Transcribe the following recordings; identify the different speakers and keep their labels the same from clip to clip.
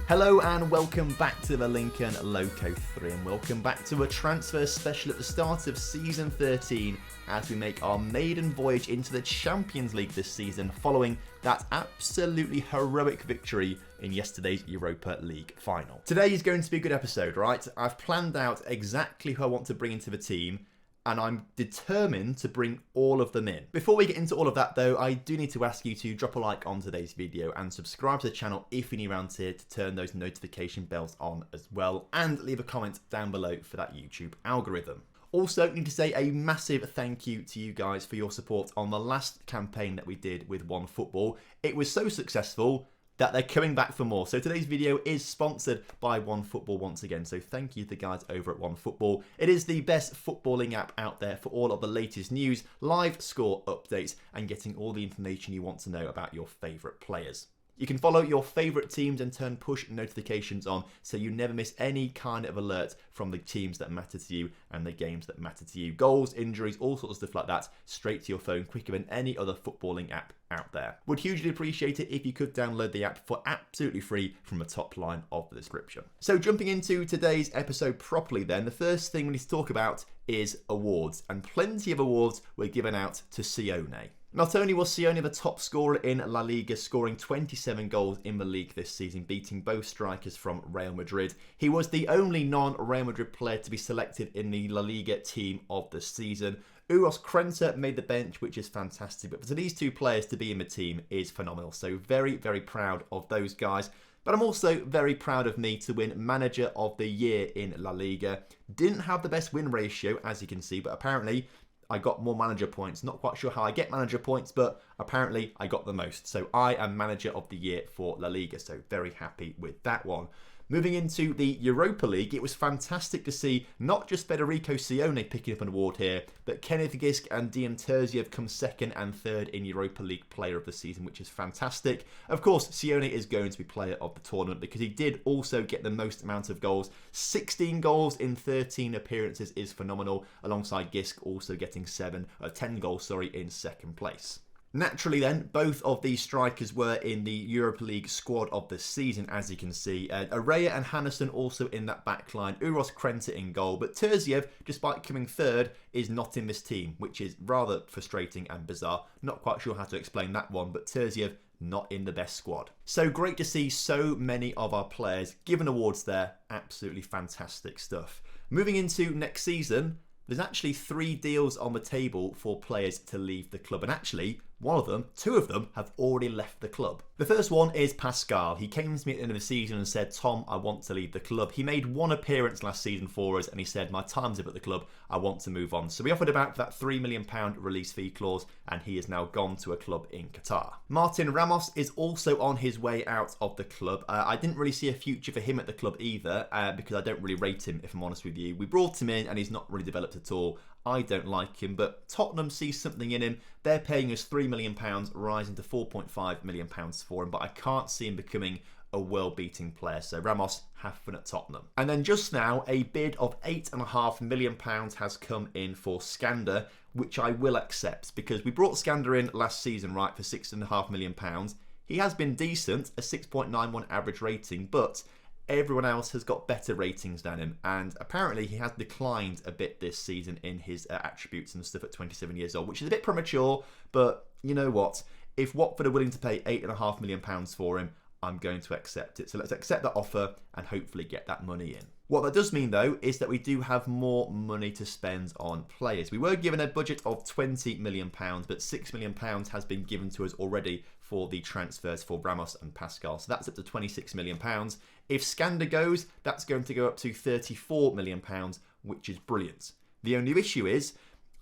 Speaker 1: Hello and welcome back to the Lincoln Loco 3 and welcome back to a transfer special at the start of Season 13 as we make our maiden voyage into the Champions League this season following that absolutely heroic victory in yesterday's Europa League final. Today is going to be a good episode, right? I've planned out exactly who I want to bring into the team and I'm determined to bring all of them in. Before we get into all of that though, I do need to ask you to drop a like on today's video and subscribe to the channel if you're new around here to turn those notification bells on as well, and leave a comment down below for that YouTube algorithm. Also, need to say a massive thank you to you guys for your support on the last campaign that we did with OneFootball. It was so successful that they're coming back for more. So today's video is sponsored by OneFootball once again. So thank you to the guys over at OneFootball. It is the best footballing app out there for all of the latest news, live score updates, and getting all the information you want to know about your favourite players. You can follow your favourite teams and turn push notifications on so you never miss any kind of alert from the teams that matter to you and the games that matter to you. Goals, injuries, all sorts of stuff like that, straight to your phone quicker than any other footballing app out there. Would hugely appreciate it if you could download the app for absolutely free from the top line of the description. So jumping into today's episode properly then, the first thing we need to talk about is awards, and plenty of awards were given out to Sione. Not only was Sione the top scorer in La Liga, scoring 27 goals in the league this season, beating both strikers from Real Madrid, he was the only non-Real Madrid player to be selected in the La Liga team of the season. Uros Krenta made the bench, which is fantastic, but for these two players to be in the team is phenomenal. So very, very proud of those guys. But I'm also very proud of me to win Manager of the Year in La Liga. Didn't have the best win ratio, as you can see, but apparently I got more manager points. Not quite sure how I get manager points, but apparently I got the most. So I am Manager of the Year for La Liga, so very happy with that one. Moving into the Europa League, it was fantastic to see not just Federico Sione picking up an award here, but Kenneth Gisk and Dian Terziev come second and third in Europa League Player of the Season, which is fantastic. Of course, Sione is going to be Player of the Tournament because he did also get the most amount of goals. 16 goals in 13 appearances is phenomenal, alongside Gisk also getting 10 goals in second place. Naturally then, both of these strikers were in the Europa League squad of the season, as you can see. Araya and Hannesson also in that back line. Uros Krenta in goal, but Terziev, despite coming third, is not in this team, which is rather frustrating and bizarre. Not quite sure how to explain that one, but Terziev not in the best squad. So great to see so many of our players given awards there. Absolutely fantastic stuff. Moving into next season, there's actually 3 deals on the table for players to leave the club, and actually two of them have already left the club. The first one is Pascal. He came to me at the end of the season and said, "Tom, I want to leave the club." He made one appearance last season for us and he said, "My time's up at the club, I want to move on." So we offered about that £3 million release fee clause and he has now gone to a club in Qatar. Martin Ramos is also on his way out of the club. I didn't really see a future for him at the club either because I don't really rate him, if I'm honest with you. We brought him in and he's not really developed at all. I don't like him, but Tottenham sees something in him. They're paying us £3 million, rising to £4.5 million for him, but I can't see him becoming a world-beating player. So Ramos, have fun at Tottenham. And then just now, a bid of £8.5 million has come in for Skander, which I will accept because we brought Skander in last season, right, for £6.5 million. He has been decent, a 6.91 average rating, but everyone else has got better ratings than him, and apparently he has declined a bit this season in his attributes and stuff at 27 years old, which is a bit premature, but you know what? If Watford are willing to pay £8.5 million for him, I'm going to accept it. So let's accept that offer and hopefully get that money in. What that does mean though is that we do have more money to spend on players. We were given a budget of £20 million, but £6 million has been given to us already for the transfers for Ramos and Pascal. So that's up to £26 million. If Skander goes, that's going to go up to £34 million, which is brilliant. The only issue is,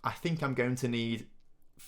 Speaker 1: I think I'm going to need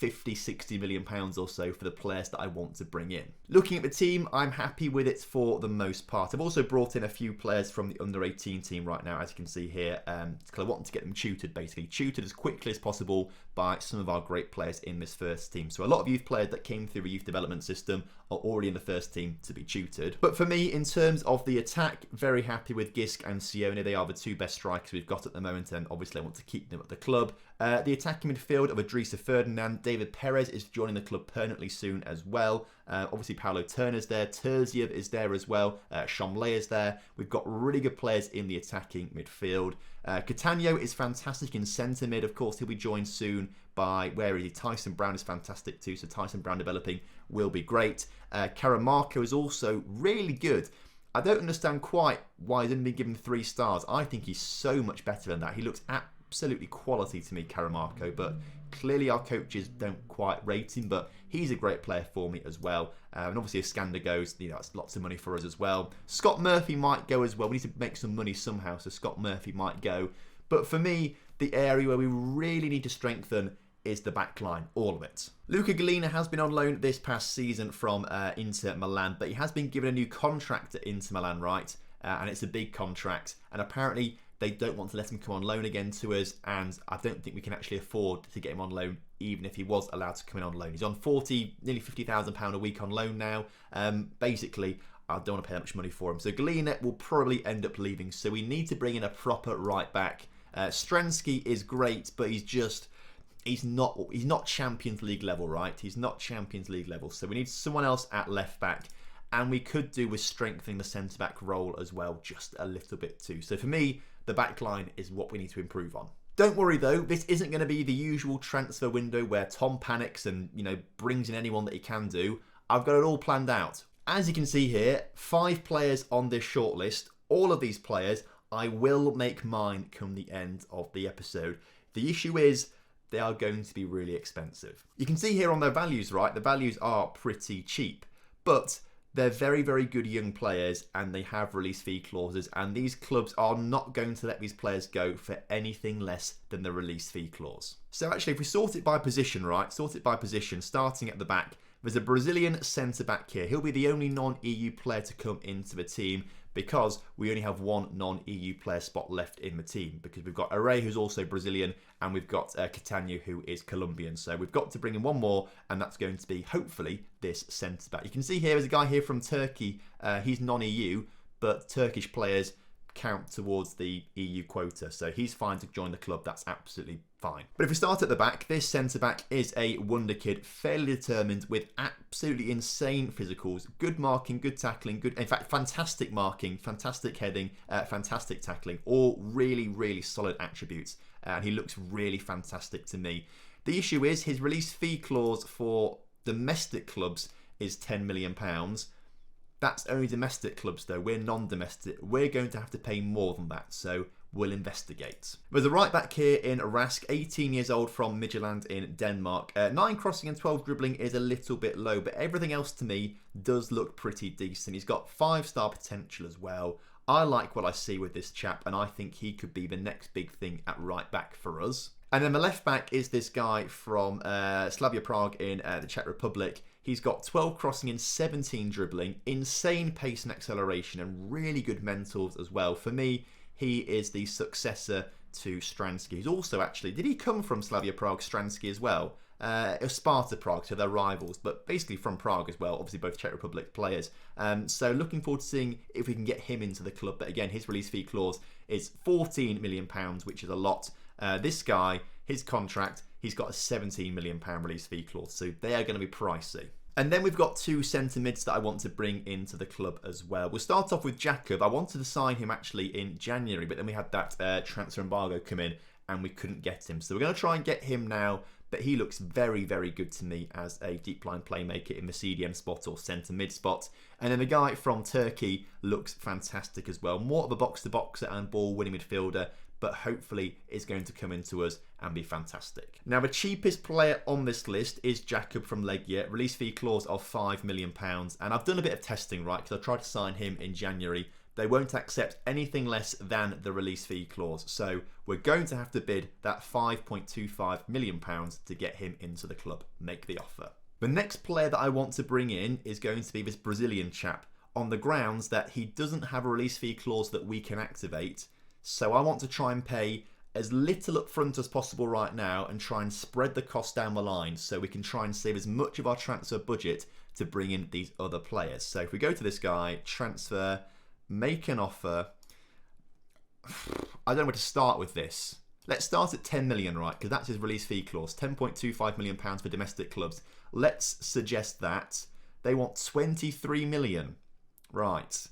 Speaker 1: 50-60 million pounds or so for the players that I want to bring in. Looking at the team, I'm happy with it for the most part. I've also brought in a few players from the under-18 team right now, as you can see here, because I want to get them tutored, basically. Tutored as quickly as possible by some of our great players in this first team. So a lot of youth players that came through the youth development system are already in the first team to be tutored. But for me, in terms of the attack, very happy with Gisk and Sione. They are the two best strikers we've got at the moment, and obviously I want to keep them at the club. The attacking midfield of Idrissa Ferdinand, David Perez is joining the club permanently soon as well. Obviously, Paulo Turner's there. Terziev is there as well. Chomley is there. We've got really good players in the attacking midfield. Catania is fantastic in centre mid. Of course, he'll be joined soon by, where is he? Tyson Brown is fantastic too. So Tyson Brown developing will be great. Caramarco is also really good. I don't understand quite why he's only been given 3 stars. I think he's so much better than that. He looks absolutely quality to me, Caramarco, but clearly our coaches don't quite rate him, but he's a great player for me as well. And obviously if Skander goes, that's lots of money for us as well. Scott Murphy might go as well. We need to make some money somehow, so Scott Murphy might go. But for me, the area where we really need to strengthen is the back line, all of it. Luca Galina has been on loan this past season from Inter Milan, but he has been given a new contract at Inter Milan, right? And it's a big contract, and apparently they don't want to let him come on loan again to us, and I don't think we can actually afford to get him on loan, even if he was allowed to come in on loan. He's on nearly £50,000 a week on loan now. Basically, I don't want to pay that much money for him. So Galina will probably end up leaving, so we need to bring in a proper right back. Stransky is great, but he's not Champions League level, right? He's not Champions League level. So we need someone else at left back. And we could do with strengthening the centre-back role as well, just a little bit too. So for me, the back line is what we need to improve on. Don't worry though, this isn't going to be the usual transfer window where Tom panics and, brings in anyone that he can do. I've got it all planned out. As you can see here, 5 players on this shortlist. All of these players, I will make mine come the end of the episode. The issue is, they are going to be really expensive. You can see here on their values, right? The values are pretty cheap, but they're very, very good young players and they have release fee clauses, and these clubs are not going to let these players go for anything less than the release fee clause. So actually, if we sort it by position, right? Sort it by position, starting at the back, there's a Brazilian centre-back here. He'll be the only non-EU player to come into the team because we only have one non-EU player spot left in the team, because we've got Array, who's also Brazilian, and we've got Catania, who is Colombian. So we've got to bring in one more, and that's going to be, hopefully, this centre-back. You can see here, there's a guy here from Turkey. He's non-EU, but Turkish players count towards the EU quota, so he's fine to join the club. That's absolutely fine. But if we start at the back, this centre-back is a wonder kid, fairly determined, with absolutely insane physicals, good marking, good tackling, in fact, fantastic marking, fantastic heading, fantastic tackling, all really, really solid attributes, and he looks really fantastic to me. The issue is his release fee clause for domestic clubs is £10 million. That's only domestic clubs though, we're non-domestic. We're going to have to pay more than that, so we'll investigate. There's a right back here in Rask, 18 years old, from Midtjylland in Denmark. 9 crossing and 12 dribbling is a little bit low, but everything else to me does look pretty decent. He's got 5-star potential as well. I like what I see with this chap, and I think he could be the next big thing at right back for us. And then the left back is this guy from Slavia Prague in the Czech Republic. He's got 12 crossing and 17 dribbling, insane pace and acceleration, and really good mentals as well. For me, he is the successor to Stransky. He's also actually, did he come from Slavia Prague, Stransky as well? Sparta Prague, so they're rivals, but basically from Prague as well, obviously both Czech Republic players. So looking forward to seeing if we can get him into the club. But again, his release fee clause is £14 million, which is a lot. This guy, his contract, he's got a £17 million release fee clause, so they are going to be pricey. And then we've got 2 centre mids that I want to bring into the club as well. We'll start off with Jacob. I wanted to sign him actually in January, but then we had that transfer embargo come in and we couldn't get him. So we're going to try and get him now, but he looks very, very good to me as a deep line playmaker in the CDM spot or centre mid spot. And then the guy from Turkey looks fantastic as well. More of a box-to-boxer and ball-winning midfielder, but hopefully is going to come into us and be fantastic. Now, the cheapest player on this list is Jacob from Legia, release fee clause of £5 million. And I've done a bit of testing, right, because I tried to sign him in January. They won't accept anything less than the release fee clause. So we're going to have to bid that £5.25 million to get him into the club. Make the offer. The next player that I want to bring in is going to be this Brazilian chap, on the grounds that he doesn't have a release fee clause that we can activate. So I want to try and pay as little up front as possible right now and try and spread the cost down the line so we can try and save as much of our transfer budget to bring in these other players. So if we go to this guy, transfer, make an offer. I don't know where to start with this. Let's start at 10 million, right? Because that's his release fee clause. £10.25 million for domestic clubs. Let's suggest that they want 23 million. Right.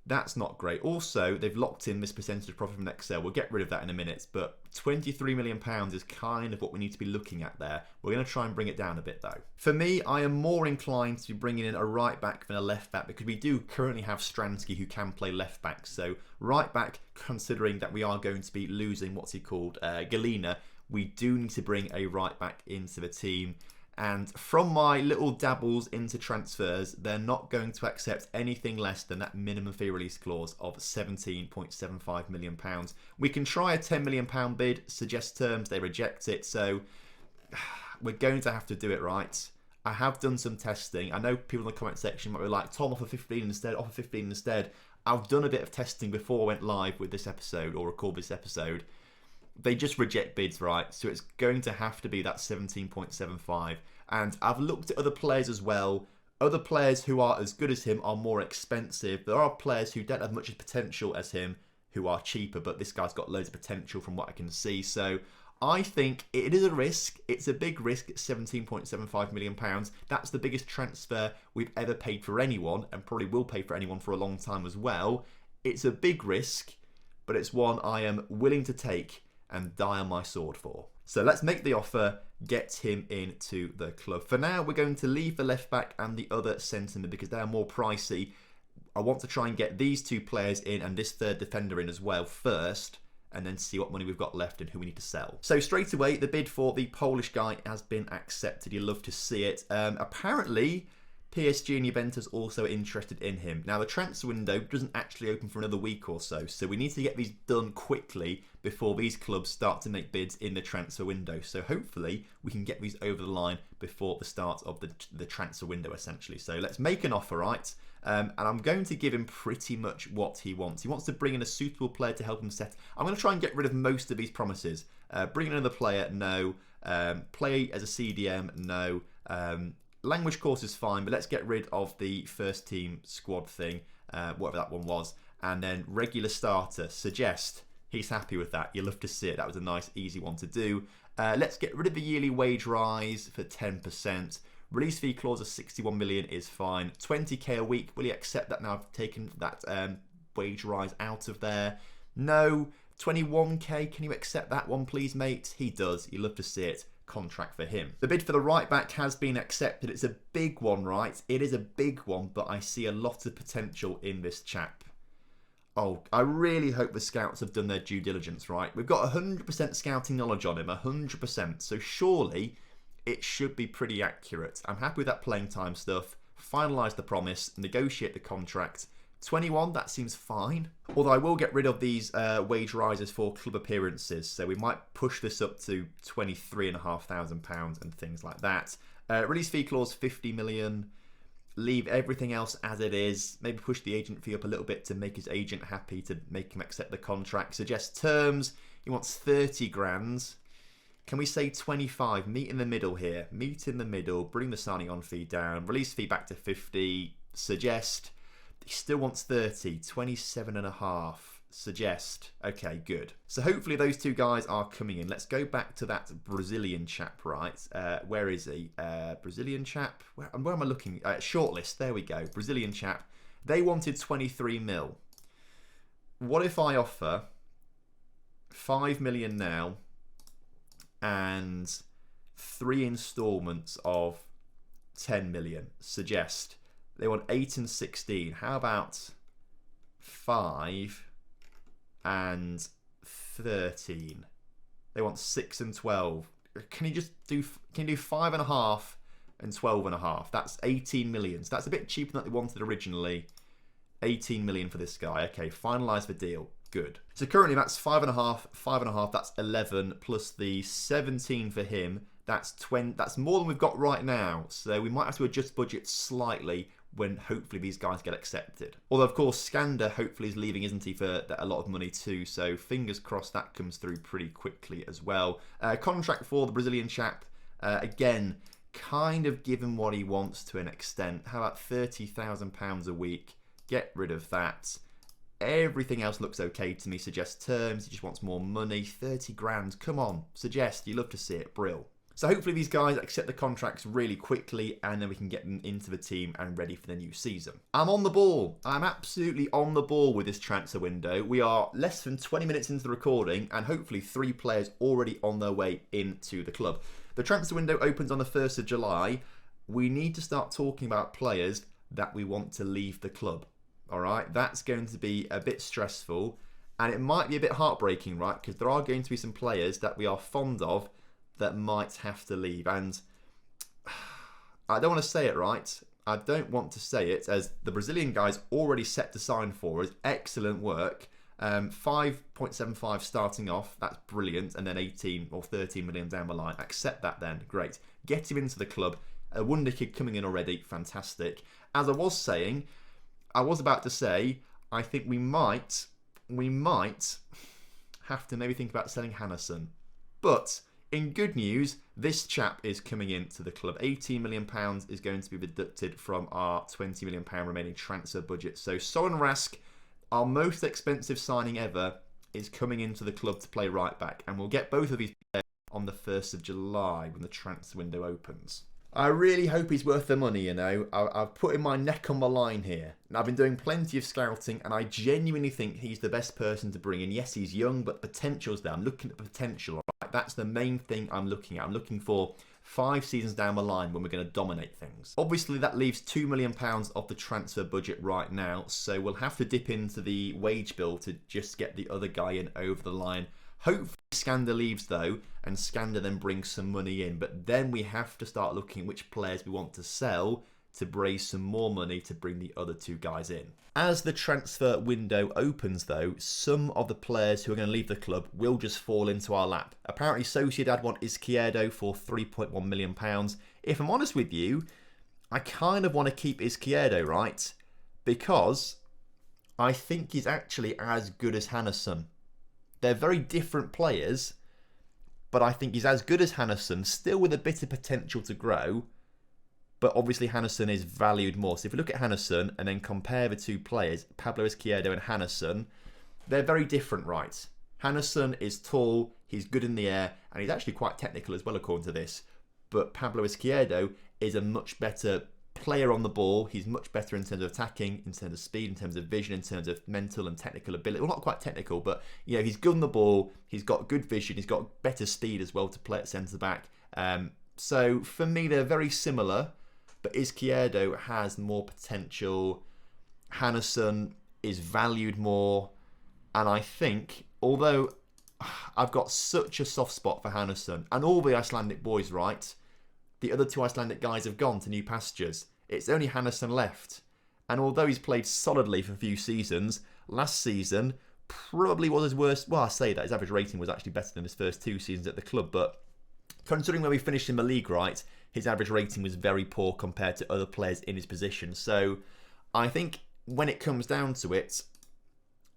Speaker 1: That's not great. Also, they've locked in this percentage of profit from next sale. We'll get rid of that in a minute, but £23 million is kind of what we need to be looking at there. We're going to try and bring it down a bit, though. For me, I am more inclined to be bringing in a right back than a left back, because we do currently have Stransky who can play left back. So right back, considering that we are going to be losing, what's he called, Galina, we do need to bring a right back into the team. And from my little dabbles into transfers, they're not going to accept anything less than that minimum fee release clause of £17.75 million. We can try a £10 million bid, suggest terms, they reject it. So we're going to have to do it, right? I have done some testing. I know people in the comment section might be like, Tom, offer 15 instead, offer 15 instead. I've done a bit of testing before I went live with this episode or record this episode. They just reject bids, right? So it's going to have to be that 17.75. And I've looked at other players as well. Other players who are as good as him are more expensive. There are players who don't have much potential as him who are cheaper, but this guy's got loads of potential from what I can see. So I think it is a risk. It's a big risk at £17.75 million. That's the biggest transfer we've ever paid for anyone, and probably will pay for anyone for a long time as well. It's a big risk, but it's one I am willing to take and die on my sword for. So let's make the offer, get him into the club. For now, we're going to leave the left back and the other centre mid because they are more pricey. I want to try and get these two players in and this third defender in as well first, and then see what money we've got left and who we need to sell. So straight away, the bid for the Polish guy has been accepted. You love to see it. Apparently, PSG and Juventus also interested in him. Now, the transfer window doesn't actually open for another week or so, so we need to get these done quickly before these clubs start to make bids in the transfer window. So hopefully, we can get these over the line before the start of the transfer window, essentially. So let's make an offer, right? And I'm going to give him pretty much what he wants. He wants to bring in a suitable player to help him set. I'm going to try and get rid of most of these promises. Bring in another player, no. Play as a CDM, no. Language course is fine, but let's get rid of the first team squad thing, whatever that one was. And then regular starter, suggest. He's happy with that. You love to see it. That was a nice, easy one to do. Let's get rid of the yearly wage rise for 10%. Release fee clause of 61 million is fine. 20k a week. Will you accept that now I've taken that wage rise out of there? No. 21k. Can you accept that one, please, mate? He does. You love to see it. Contract for him. The bid for the right back has been accepted. It's a big one, right? It is a big one, but I see a lot of potential in this chap. Oh, I really hope the scouts have done their due diligence, right? We've got 100% scouting knowledge on him, 100%. So surely it should be pretty accurate. I'm happy with that playing time stuff. Finalise the promise, negotiate the contract. 21, that seems fine. Although I will get rid of these wage rises for club appearances. So we might push this up to £23,500 and things like that. Release fee clause, 50 million. Leave everything else as it is. Maybe push the agent fee up a little bit to make his agent happy, to make him accept the contract. Suggest terms. He wants 30 grand. Can we say 25? Meet in the middle here. Meet in the middle. Bring the signing on fee down. Release fee back to 50. Suggest. He still wants 30. 27.5. Suggest. Okay, good. So hopefully those two guys are coming in. Let's go back to that Brazilian chap, right? Where is he? Brazilian chap. Where am I looking? Shortlist. There we go. Brazilian chap. They wanted 23 mil. What if I offer 5 million now and 3 installments of 10 million? Suggest. They want 8 and 16. How about 5 and 13? They want 6 and 12. Can you do 5.5 and 12.5? That's 18 million. So that's a bit cheaper than they wanted originally. 18 million for this guy. Okay, finalise the deal. Good. So currently that's 5.5, 5.5. That's 11 plus the 17 for him. That's 20. That's more than we've got right now. So we might have to adjust budget slightly when hopefully these guys get accepted. Although, of course, Skander hopefully is leaving, isn't he, for a lot of money too. So fingers crossed that comes through pretty quickly as well. Contract for the Brazilian chap. Again, kind of given what he wants to an extent. How about £30,000 a week? Get rid of that. Everything else looks okay to me. Suggests terms. He just wants more money. 30 grand. Come on. Suggest. You love to see it. Brill. So hopefully these guys accept the contracts really quickly and then we can get them into the team and ready for the new season. I'm on the ball. I'm absolutely on the ball with this transfer window. We are less than 20 minutes into the recording and hopefully 3 players already on their way into the club. The transfer window opens on the 1st of July. We need to start talking about players that we want to leave the club. All right, that's going to be a bit stressful and it might be a bit heartbreaking, right? Because there are going to be some players that we are fond of that might have to leave. And I don't want to say it, right? I don't want to say it, as the Brazilian guy's already set to sign for us. Excellent work. 5.75 starting off. That's brilliant. And then 18 or 13 million down the line. Accept that then. Great. Get him into the club. A wonder kid coming in already. Fantastic. As I was saying, I was about to say, I think we might have to maybe think about selling Hannesson. But in good news, this chap is coming into the club. £18 million is going to be deducted from our £20 million remaining transfer budget. So Soren Rask, our most expensive signing ever, is coming into the club to play right back. And we'll get both of these players on the 1st of July when the transfer window opens. I really hope he's worth the money, you know. I've put in my neck on the line here. And I've been doing plenty of scouting and I genuinely think he's the best person to bring in. Yes, he's young, but potential's there. I'm looking at the potential. Right? That's the main thing I'm looking at. I'm looking for 5 seasons down the line when we're going to dominate things. Obviously, that leaves £2 million of the transfer budget right now. So we'll have to dip into the wage bill to just get the other guy in over the line. Hopefully Skander leaves though, and Skander then brings some money in. But then we have to start looking at which players we want to sell to raise some more money to bring the other 2 guys in. As the transfer window opens though, some of the players who are going to leave the club will just fall into our lap. Apparently Sociedad want Izquierdo for £3.1 million. If I'm honest with you, I kind of want to keep Izquierdo, right? Because I think he's actually as good as Hannesson. They're very different players, but I think he's as good as Hannesson, still with a bit of potential to grow. But obviously Hannesson is valued more. So if you look at Hannesson and then compare the 2 players, Pablo Izquierdo and Hannesson, they're very different, right? Hannesson is tall, he's good in the air, and he's actually quite technical as well according to this. But Pablo Izquierdo is a much better player on the ball. He's much better in terms of attacking, in terms of speed, in terms of vision, in terms of mental and technical ability. Well, not quite technical, but you know, he's good on the ball. He's got good vision. He's got better speed as well to play at centre back. So for me, they're very similar, but Izquierdo has more potential. Hannesson is valued more, and I think, although I've got such a soft spot for Hannesson and all the Icelandic boys, right? The other 2 Icelandic guys have gone to new pastures. It's only Hannesson left. And although he's played solidly for a few seasons, last season probably was his worst. Well, I say that his average rating was actually better than his first 2 seasons at the club. But considering where we finished in the league, right, his average rating was very poor compared to other players in his position. So I think when it comes down to it,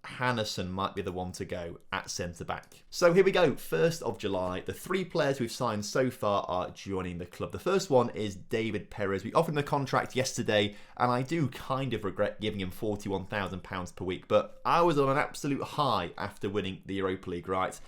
Speaker 1: Hannesson might be the one to go at centre-back. So here we go, 1st of July. The 3 players we've signed so far are joining the club. The first one is David Perez. We offered him a contract yesterday, and I do kind of regret giving him £41,000 per week, but I was on an absolute high after winning the Europa League, right?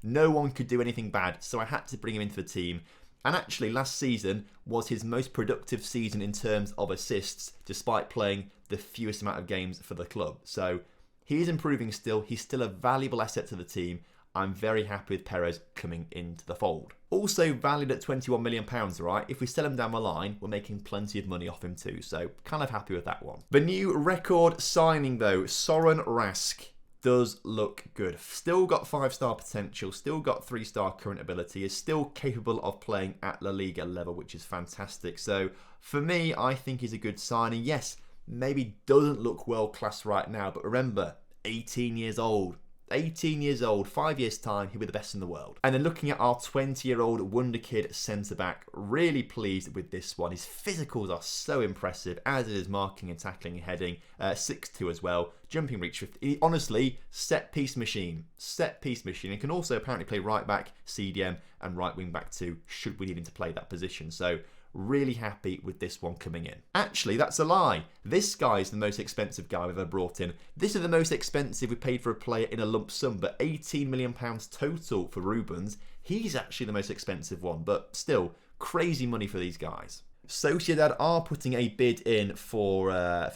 Speaker 1: No one could do anything bad, so I had to bring him into the team. And actually, last season was his most productive season in terms of assists, despite playing the fewest amount of games for the club. So he is improving still. He's still a valuable asset to the team. I'm very happy with Perez coming into the fold. Also valued at £21 million, right? If we sell him down the line, we're making plenty of money off him too. So kind of happy with that one. The new record signing though, Soren Rask, does look good. Still got 5-star potential, still got 3-star current ability, is still capable of playing at La Liga level, which is fantastic. So for me, I think he's a good signing. Yes, maybe doesn't look world class right now, but remember, 18 years old. 18 years old, 5 years time, he'll be the best in the world. And then looking at our 20-year-old wonder kid centre-back, really pleased with this one. His physicals are so impressive, as is his marking and tackling and heading. 6'2" as well, jumping reach 50. Honestly, set-piece machine. Set-piece machine. He can also apparently play right-back, CDM, and right wing-back too, should we need him to play that position. So Really happy with this one coming in. Actually, that's a lie. This guy is the most expensive guy we've ever brought in. This is the most expensive we paid for a player in a lump sum, but £18 million total for Rubens. He's actually the most expensive one, but still, crazy money for these guys. Sociedad are putting a bid in for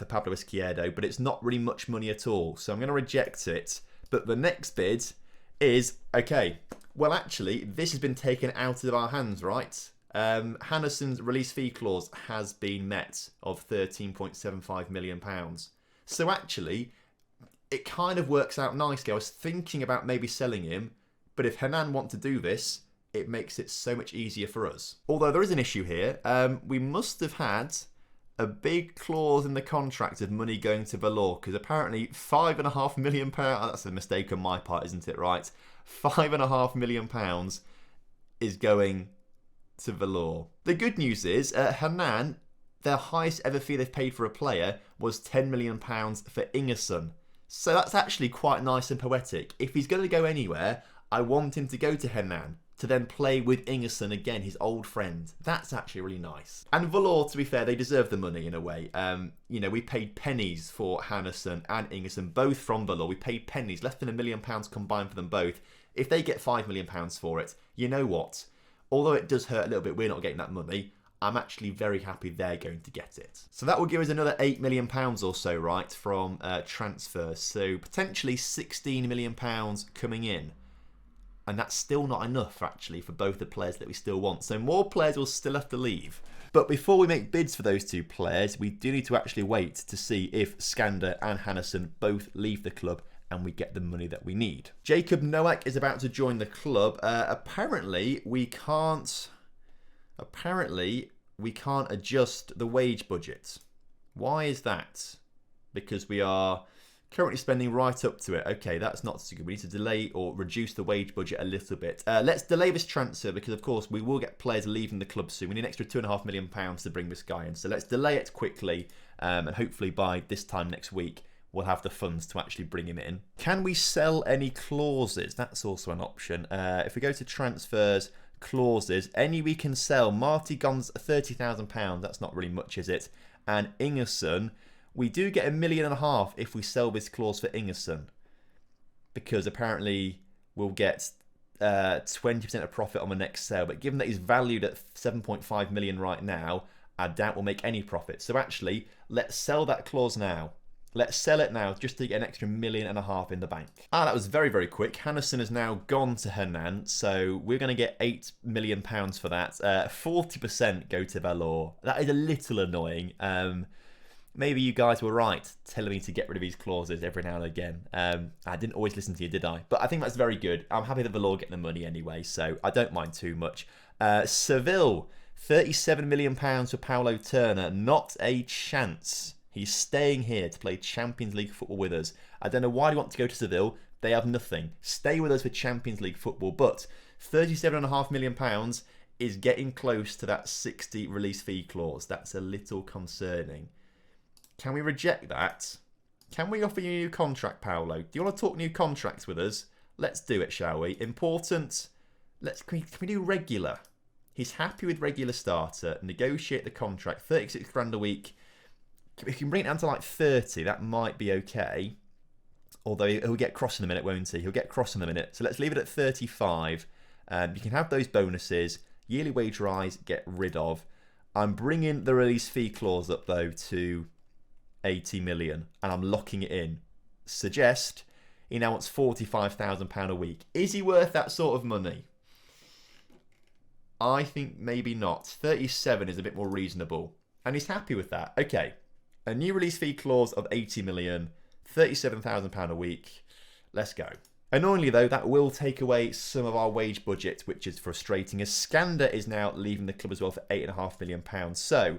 Speaker 1: Pablo Izquierdo, but it's not really much money at all, so I'm going to reject it. But the next bid is, okay, well actually, this has been taken out of our hands, right? Hannesson's release fee clause has been met of £13.75 million. So actually, it kind of works out nicely. I was thinking about maybe selling him, but if Hernan want to do this, it makes it so much easier for us. Although there is an issue here. We must have had a big clause in the contract of money going to Valor, because apparently £5.5 million, that's a mistake on my part, isn't it, right? £5.5 million is going to Valor. The good news is, Hernan, their highest ever fee they've paid for a player was £10 million for Ingerson. So that's actually quite nice and poetic. If he's going to go anywhere, I want him to go to Hernan, to then play with Ingerson again, his old friend. That's actually really nice. And Valor, to be fair, they deserve the money in a way. You know, we paid pennies for Hannusson and Ingerson, both from Valor. We paid pennies, less than £1 million combined for them both. If they get £5 million for it, you know what? Although it does hurt a little bit, we're not getting that money. I'm actually very happy they're going to get it. So that will give us another £8 million or so, right, from transfers. So potentially £16 million coming in. And that's still not enough, actually, for both the players that we still want. So more players will still have to leave. But before we make bids for those two players, we do need to actually wait to see if Skander and Hannusson both leave the club and we get the money that we need. Jacob Nowak is about to join the club. Apparently, we can't adjust the wage budget. Why is that? Because we are currently spending right up to it. Okay, that's not so good. We need to delay or reduce the wage budget a little bit. Let's delay this transfer because, of course, we will get players leaving the club soon. We need an extra £2.5 million to bring this guy in. So let's delay it quickly, and hopefully by this time next week, we'll have the funds to actually bring him in. Can we sell any clauses? That's also an option. If we go to transfers, clauses, any we can sell. Marty Gon's £30,000. That's not really much, is it? And Ingerson, we do get £1.5 million if we sell this clause for Ingerson, because apparently we'll get 20% of profit on the next sale. But given that he's valued at 7.5 million right now, I doubt we'll make any profit. So actually, let's sell that clause now. Let's sell it now just to get an extra £1.5 million in the bank. That was very, very quick. Hannusson has now gone to Hernan, so we're going to get £8 million for that. 40% go to Valor. That is a little annoying. Maybe you guys were right telling me to get rid of these clauses every now and again. I didn't always listen to you, did I? But I think that's very good. I'm happy that Valor get the money anyway, so I don't mind too much. Seville, £37 million for Paulo Turner. Not a chance. He's staying here to play Champions League football with us. I don't know why they want to go to Seville. They have nothing. Stay with us for Champions League football. But £37.5 million is getting close to that 60 release fee clause. That's a little concerning. Can we reject that? Can we offer you a new contract, Paolo? Do you want to talk new contracts with us? Let's do it, shall we? Important. Can we do regular? He's happy with regular starter. Negotiate the contract. 36 grand a week. If you can bring it down to like 30, that might be okay. Although he'll get cross in a minute, won't he? He'll get cross in a minute. So let's leave it at 35. You can have those bonuses. Yearly wage rise, get rid of. I'm bringing the release fee clause up, though, to 80 million, and I'm locking it in. Suggest he now wants £45,000 a week. Is he worth that sort of money? I think maybe not. 37 is a bit more reasonable, and he's happy with that. Okay, a new release fee clause of 80 million, £37,000 a week. Let's go. Annoyingly, though, that will take away some of our wage budget, which is frustrating, as Skander is now leaving the club as well for £8.5 million. So,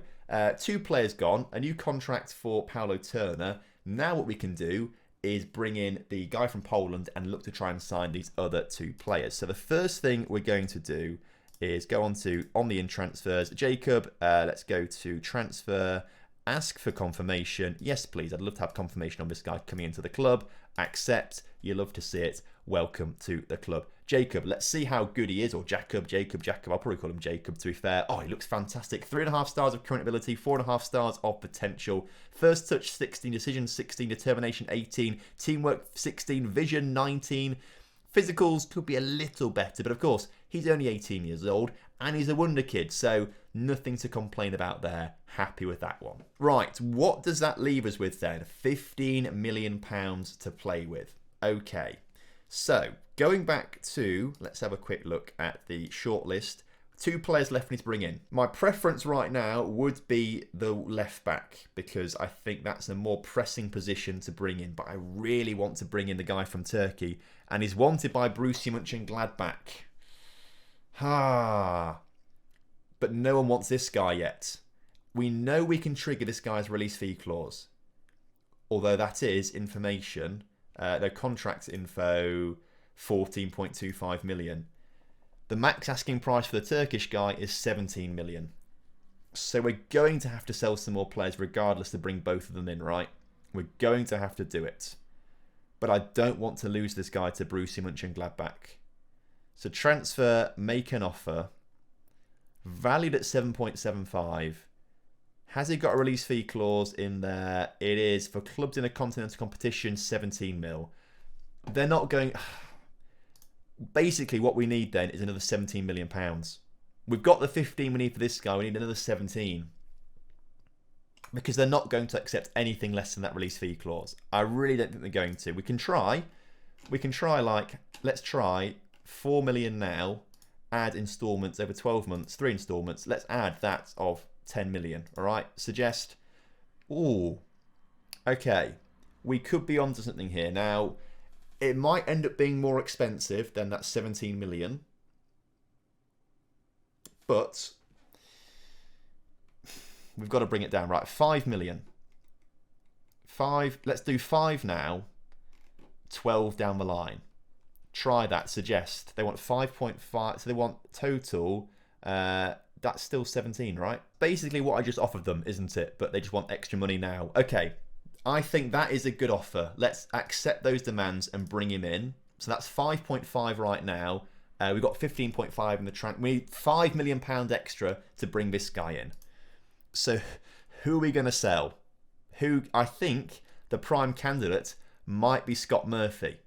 Speaker 1: 2 players gone, a new contract for Paulo Turner. Now what we can do is bring in the guy from Poland and look to try and sign these other 2 players. So the first thing we're going to do is go on the in transfers. Jacob, let's go to transfer, ask for confirmation. Yes, please. I'd love to have confirmation on this guy coming into the club. Accept. You love to see it. welcome to the club. Jacob, let's see how good he is, or Jacob, I'll probably call him Jacob to be fair. Oh, he looks fantastic. 3.5 stars of current ability, 4.5 stars of potential. First touch 16, decision 16, determination 18, teamwork 16, vision 19. Physicals could be a little better, but of course, he's only 18 years old and he's a wonder kid, so nothing to complain about there. Happy with that one. Right, what does that leave us with then? £15 million to play with. Okay, so going back to, let's have a quick look at the shortlist. 2 players left we need to bring in. My preference right now would be the left back because I think that's a more pressing position to bring in, but I really want to bring in the guy from Turkey and he's wanted by Borussia Mönchengladbach. But no one wants this guy yet. We know we can trigger this guy's release fee clause, although that is information. Their contract info, 14.25 million. The max asking price for the Turkish guy is 17 million. So we're going to have to sell some more players regardless to bring both of them in, right? We're going to have to do it. But I don't want to lose this guy to Borussia Mönchengladbach. So transfer, make an offer. Valued at 7.75. Has he got a release fee clause in there? It is for clubs in a continental competition, 17 mil. They're not going... Basically, what we need then is another £17 million. We've got the 15 we need for this guy. We need another 17. Because they're not going to accept anything less than that release fee clause. I really don't think they're going to. We can try. Let's try 4 million now. Add instalments over 12 months. 3 instalments. Let's add that of 10 million. All right. Suggest. Ooh. Okay. We could be onto something here. Now, it might end up being more expensive than that 17 million. But we've got to bring it down. Right, 5 million. 5. Let's do 5 now. 12 down the line. Try that. Suggest. They want 5.5. So they want total. That's still 17, right? Basically what I just offered them, isn't it? But they just want extra money now. Okay. I think that is a good offer. Let's accept those demands and bring him in. So that's 5.5 right now. We've got 15.5 in the trunk. We need £5 million extra to bring this guy in. So who are we going to sell? I think the prime candidate might be Scott Murphy.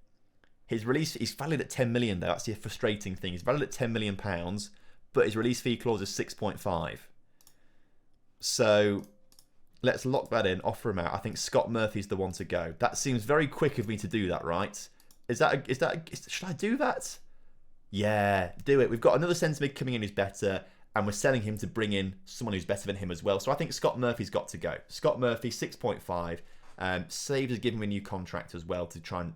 Speaker 1: His release, he's valued at 10 million though. That's the frustrating thing. He's valued at £10 million, but his release fee clause is 6.5. So let's lock that in, offer him out. I think Scott Murphy's the one to go. That seems very quick of me to do that, right? Should I do that? Yeah, do it. We've got another centre mid coming in who's better, and we're selling him to bring in someone who's better than him as well. So I think Scott Murphy's got to go. Scott Murphy, 6.5. Saves us giving him a new contract as well to try and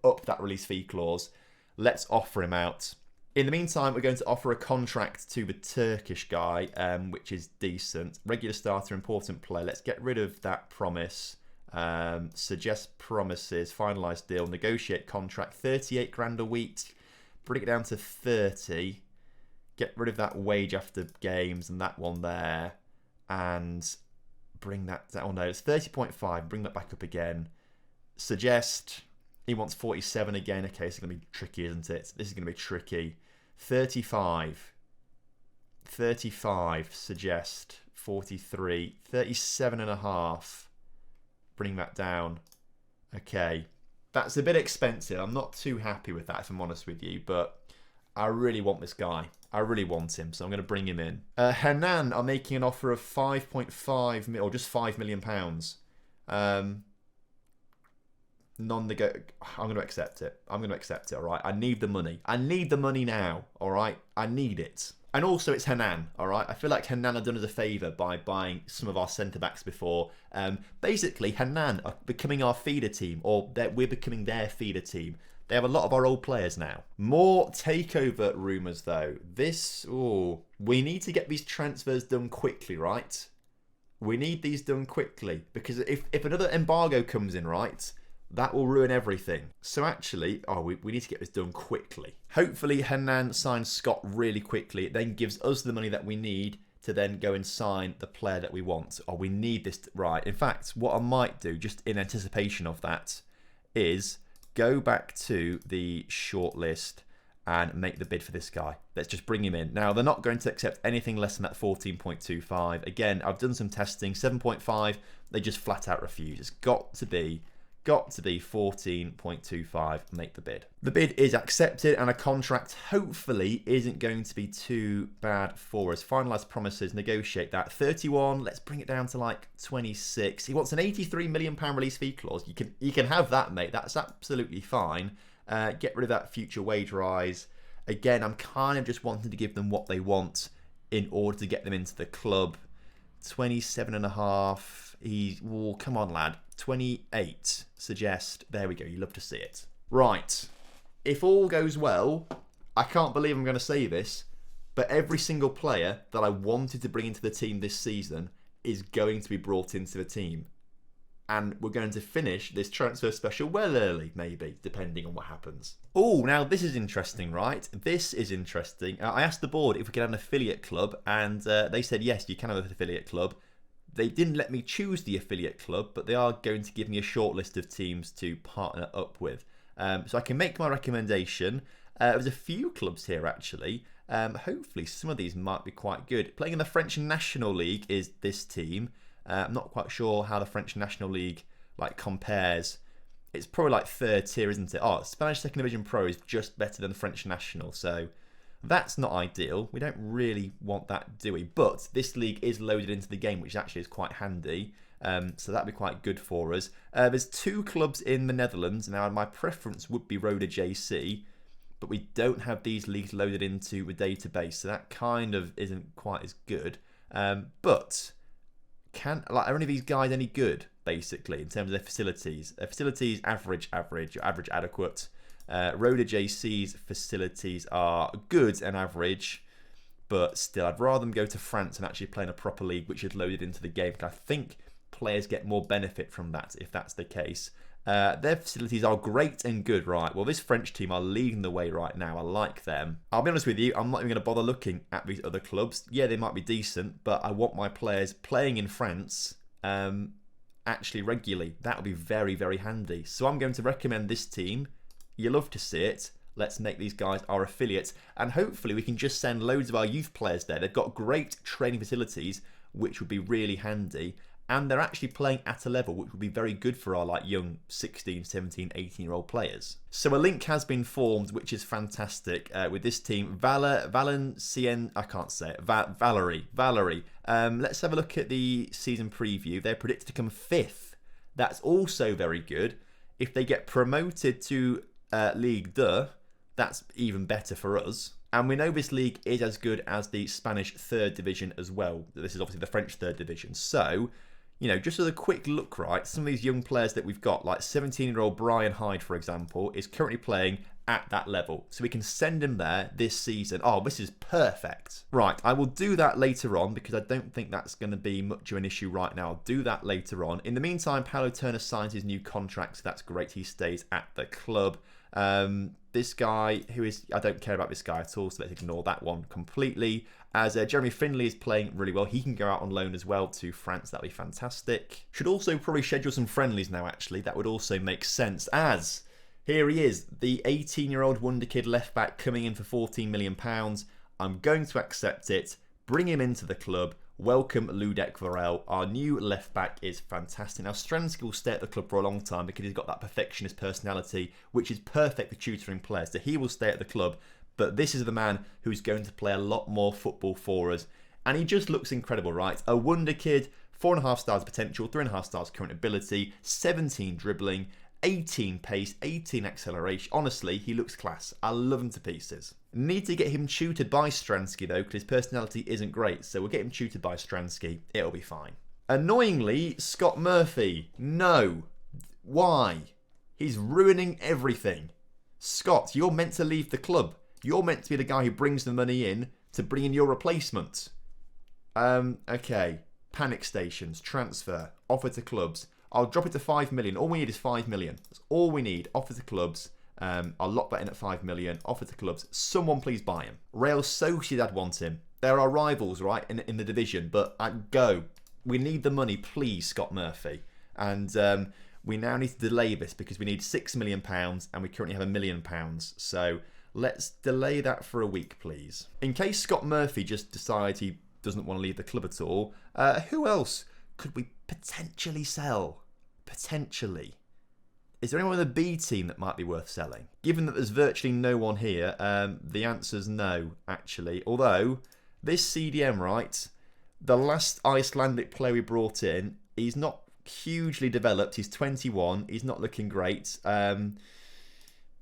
Speaker 1: up that release fee clause. Let's offer him out. In the meantime, we're going to offer a contract to the Turkish guy, which is decent. Regular starter, important player. Let's get rid of that promise. Suggest promises, finalise deal, negotiate contract, 38 grand a week. Bring it down to 30. Get rid of that wage after games and that one there. And bring that down. Oh no, it's 30.5. Bring that back up again. Suggest. He wants 47 again. Okay, it's going to be tricky, isn't it? This is going to be tricky. 35. 35. Suggest. 43. 37.5. Bring that down. Okay. That's a bit expensive. I'm not too happy with that, if I'm honest with you. But I really want this guy. I really want him. So I'm going to bring him in. Hernan are making an offer of 5.5 mil, or just £5 million. Non-negotiable. I'm going to accept it. I'm going to accept it, all right? I need the money. I need the money now, all right? I need it. And also, it's Hernan, all right? I feel like Hernan have done us a favour by buying some of our centre-backs before. Basically, Hernan are becoming our feeder team, or we're becoming their feeder team. They have a lot of our old players now. More takeover rumours, though. We need to get these transfers done quickly, right? We need these done quickly. Because if another embargo comes in, right, that will ruin everything. So actually, we need to get this done quickly. Hopefully, Hernan signs Scott really quickly. It then gives us the money that we need to then go and sign the player that we want. We need this right. In fact, what I might do, just in anticipation of that, is go back to the shortlist and make the bid for this guy. Let's just bring him in. Now, they're not going to accept anything less than that 14.25. Again, I've done some testing. 7.5, they just flat out refuse. It's got to be 14.25, make the bid. The bid is accepted and a contract hopefully isn't going to be too bad for us. Finalised promises, negotiate that. 31, let's bring it down to like 26. He wants an £83 million release fee clause. You can have that, mate. That's absolutely fine. Get rid of that future wage rise. Again, I'm kind of just wanting to give them what they want in order to get them into the club. 27.5. Oh, come on, lad. 28. Suggest. There we go. You love to see it. Right. If all goes well, I can't believe I'm going to say this, but every single player that I wanted to bring into the team this season is going to be brought into the team. And we're going to finish this transfer special well early, maybe, depending on what happens. Oh, now this is interesting, right? This is interesting. I asked the board if we could have an affiliate club, and they said, yes, you can have an affiliate club. They didn't let me choose the affiliate club, but they are going to give me a short list of teams to partner up with. So I can make my recommendation. There's a few clubs here, actually. Hopefully, some of these might be quite good. Playing in the French National League is this team. I'm not quite sure how the French National League compares. It's probably like third tier, isn't it? Oh, Spanish Second Division Pro is just better than the French National, so that's not ideal. We don't really want that, do we? But this league is loaded into the game, which actually is quite handy. So that'd be quite good for us. There's two clubs in the Netherlands. Now, my preference would be Roda JC, but we don't have these leagues loaded into a database, so that kind of isn't quite as good. But are any of these guys any good, basically, in terms of their facilities? Their facilities, average, adequate. Roda JC's facilities are good and average, but still, I'd rather them go to France and actually play in a proper league, which is loaded into the game. I think players get more benefit from that, if that's the case. Their facilities are great and good, right? Well, this French team are leading the way right now. I like them. I'll be honest with you, I'm not even going to bother looking at these other clubs. Yeah, they might be decent, but I want my players playing in France actually regularly. That would be very, very handy. So I'm going to recommend this team. You love to see it. Let's make these guys our affiliates. And hopefully we can just send loads of our youth players there. They've got great training facilities, which would be really handy. And they're actually playing at a level which would be very good for our young 16, 17, 18-year-old players. So a link has been formed, which is fantastic, with this team. Valencien, I can't say it. Valerie. Let's have a look at the season preview. They're predicted to come 5th. That's also very good. If they get promoted to Ligue 2, that's even better for us. And we know this league is as good as the Spanish 3rd division as well. This is obviously the French 3rd division. So, just as a quick look, right, some of these young players that we've got, like 17-year-old Brian Hyde, for example, is currently playing at that level. So we can send him there this season. Oh, this is perfect. Right, I will do that later on because I don't think that's going to be much of an issue right now. I'll do that later on. In the meantime, Paulo Turner signs his new contract, so that's great. He stays at the club. This guy, I don't care about this guy at all, so let's ignore that one completely. As Jeremy Finley is playing really well, he can go out on loan as well to France. That'd be fantastic. Should also probably schedule some friendlies now, actually. That would also make sense, as here he is, the 18-year-old wonder kid left back coming in for £14 million. I'm going to accept it, bring him into the club. Welcome Ludek Varel. Our new left back is fantastic. Now, Stransky will stay at the club for a long time because he's got that perfectionist personality, which is perfect for tutoring players. So he will stay at the club. But this is the man who's going to play a lot more football for us. And he just looks incredible, right? A wonder kid, 4.5 stars potential, 3.5 stars current ability, 17 dribbling, 18 pace, 18 acceleration. Honestly, he looks class. I love him to pieces. Need to get him tutored by Stransky, though, because his personality isn't great. So we'll get him tutored by Stransky. It'll be fine. Annoyingly, Scott Murphy. No. Why? He's ruining everything. Scott, you're meant to leave the club. You're meant to be the guy who brings the money in to bring in your replacement. Okay. Panic stations. Transfer. Offer to clubs. I'll drop it to 5 million. All we need is 5 million. That's all we need. Offer to clubs. I'll lock that in at 5 million. Offer to clubs. Someone please buy him. Real Sociedad want him. They're our rivals, right, in the division. But go. We need the money, please, Scott Murphy. And we now need to delay this because we need £6 million and we currently have £1 million. So let's delay that for a week, please. In case Scott Murphy just decides he doesn't want to leave the club at all, who else could we potentially sell? Potentially. Is there anyone in the B team that might be worth selling? Given that there's virtually no one here, the answer's no, actually. Although, this CDM, right, the last Icelandic player we brought in, he's not hugely developed. He's 21. He's not looking great.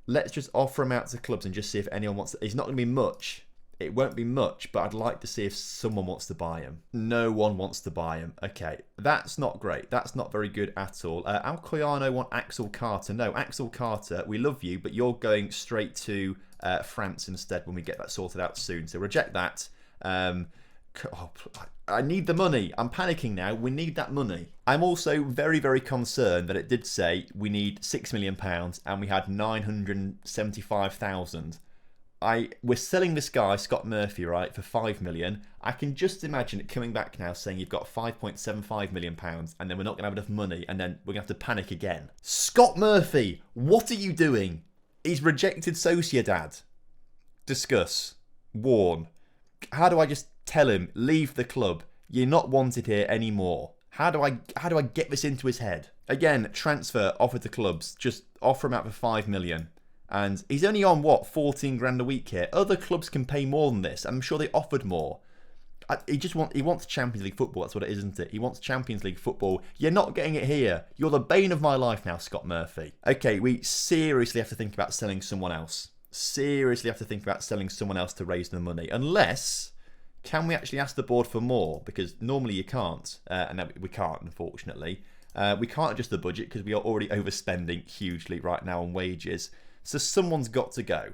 Speaker 1: Let's just offer him out to clubs and just see if anyone wants to. He's not going to be much. It won't be much, but I'd like to see if someone wants to buy him. No one wants to buy him. Okay, that's not great. That's not very good at all. Alcoyano want Axel Carter. No, Axel Carter, we love you, but you're going straight to France instead when we get that sorted out soon. So reject that. I need the money. I'm panicking now. We need that money. I'm also very, very concerned that it did say we need £6 million and we had 975,000. We're selling this guy, Scott Murphy, right, for £5 million. I can just imagine it coming back now saying you've got £5.75 million and then we're not going to have enough money and then we're going to have to panic again. Scott Murphy, what are you doing? He's rejected Sociedad. Discuss. Warn. How do I just tell him, leave the club? You're not wanted here anymore. How do I get this into his head? Again, transfer, offer to clubs. Just offer him out for £5 million. And he's only on, what, 14 grand a week here. Other clubs can pay more than this. I'm sure they offered more. He wants Champions League football. That's what it is, isn't it? He wants Champions League football. You're not getting it here. You're the bane of my life now, Scott Murphy. Okay, we seriously have to think about selling someone else. Seriously have to think about selling someone else to raise the money. Unless, can we actually ask the board for more? Because normally you can't. And we can't, unfortunately. We can't adjust the budget because we are already overspending hugely right now on wages. So someone's got to go.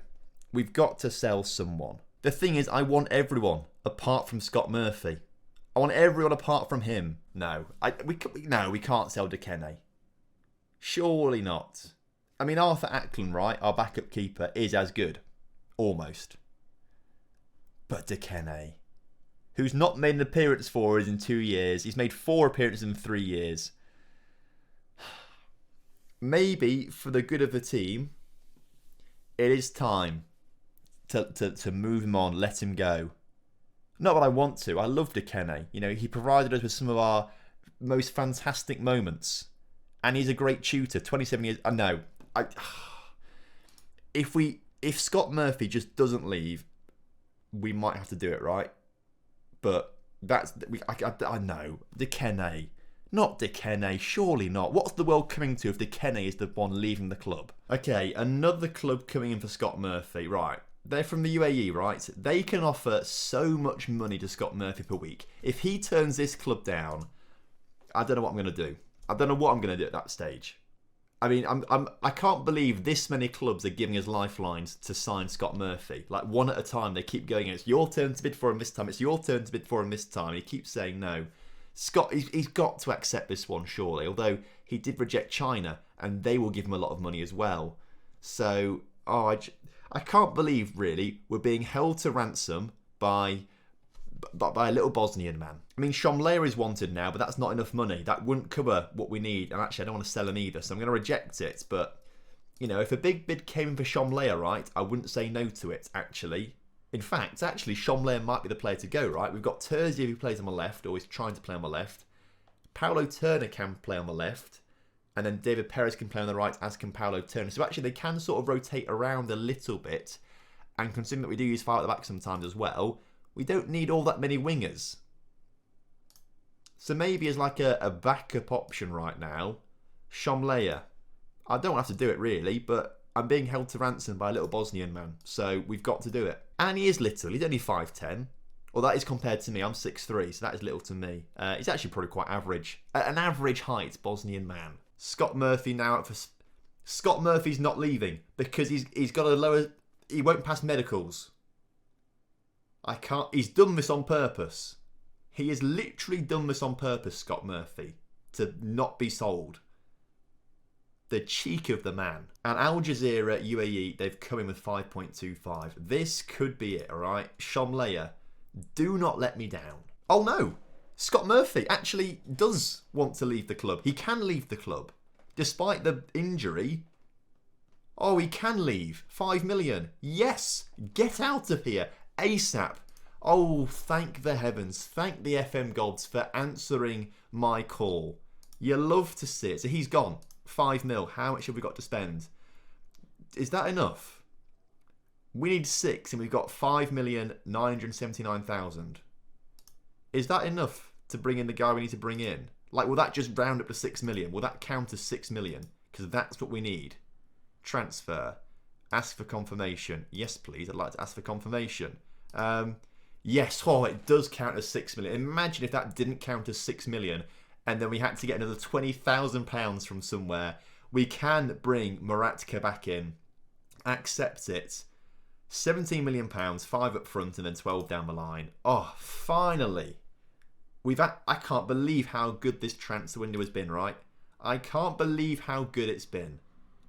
Speaker 1: We've got to sell someone. The thing is, I want everyone apart from Scott Murphy. I want everyone apart from him. No, we can't sell DeKenne. Surely not. I mean, Arthur Ackland, right, our backup keeper, is as good. Almost. But DeKenne, who's not made an appearance for us in 2 years. He's made 4 appearances in 3 years. Maybe, for the good of the team, it is time to move him on, let him go. Not that I want to. I love DeKenne. You know, he provided us with some of our most fantastic moments. And he's a great tutor. 27 years. I know. If Scott Murphy just doesn't leave, we might have to do it, right? But I know. DeKenne. Not DeKenne, surely not. What's the world coming to if DeKenne is the one leaving the club? Okay, another club coming in for Scott Murphy. Right, they're from the UAE, right? They can offer so much money to Scott Murphy per week. If he turns this club down, I don't know what I'm going to do. I don't know what I'm going to do at that stage. I mean, I can't believe this many clubs are giving us lifelines to sign Scott Murphy. Like, one at a time, they keep going, it's your turn to bid for him this time, it's your turn to bid for him this time. He keeps saying no. Scott, he's got to accept this one, surely. Although he did reject China, and they will give him a lot of money as well. So, I can't believe, really, we're being held to ransom by a little Bosnian man. I mean, Shomlea is wanted now, but that's not enough money. That wouldn't cover what we need. And actually, I don't want to sell him either, so I'm going to reject it. But, you know, if a big bid came in for Shomlea, right, I wouldn't say no to it, actually. In fact, actually, Shomlea might be the player to go, right? We've got Terzier who plays on the left, or is trying to play on the left. Paulo Turner can play on the left. And then David Perez can play on the right, as can Paulo Turner. So actually, they can sort of rotate around a little bit. And considering that we do use 5 at the back sometimes as well, we don't need all that many wingers. So maybe as like a backup option right now, Shomlea. I don't have to do it really, but I'm being held to ransom by a little Bosnian man. So we've got to do it. And he is little. He's only 5'10". Well, that is compared to me. I'm 6'3", so that is little to me. He's actually probably quite average. An average height Bosnian man. Scott Murphy now up for... Scott Murphy's not leaving because he's got a lower... He won't pass medicals. I can't... He's done this on purpose. He has literally done this on purpose, Scott Murphy, to not be sold. The cheek of the man. And Al Jazeera, UAE, they've come in with 5.25. This could be it, alright? Shomlea, do not let me down. Oh no! Scott Murphy actually does want to leave the club. He can leave the club. despite the injury. Oh, he can leave. 5 million. Yes, get out of here ASAP. Oh, thank the heavens. Thank the FM gods for answering my call. You love to see it. So he's gone. 5 mil. How much have we got to spend? Is that enough? We need 6 and we've got 5,979,000. Is that enough to bring in the guy we need to bring in? Like, will that just round up to 6 million? Will that count as 6 million? Because that's what we need. Transfer. Ask for confirmation. Yes, please. I'd like to ask for confirmation. Yes. Oh, it does count as 6 million. Imagine if that didn't count as 6 million and then we had to get another £20,000 from somewhere. We can bring Maratka back in. Accept it. £17 million, 5 up front and then 12 down the line. Oh, finally. I can't believe how good this transfer window has been, right? I can't believe how good it's been.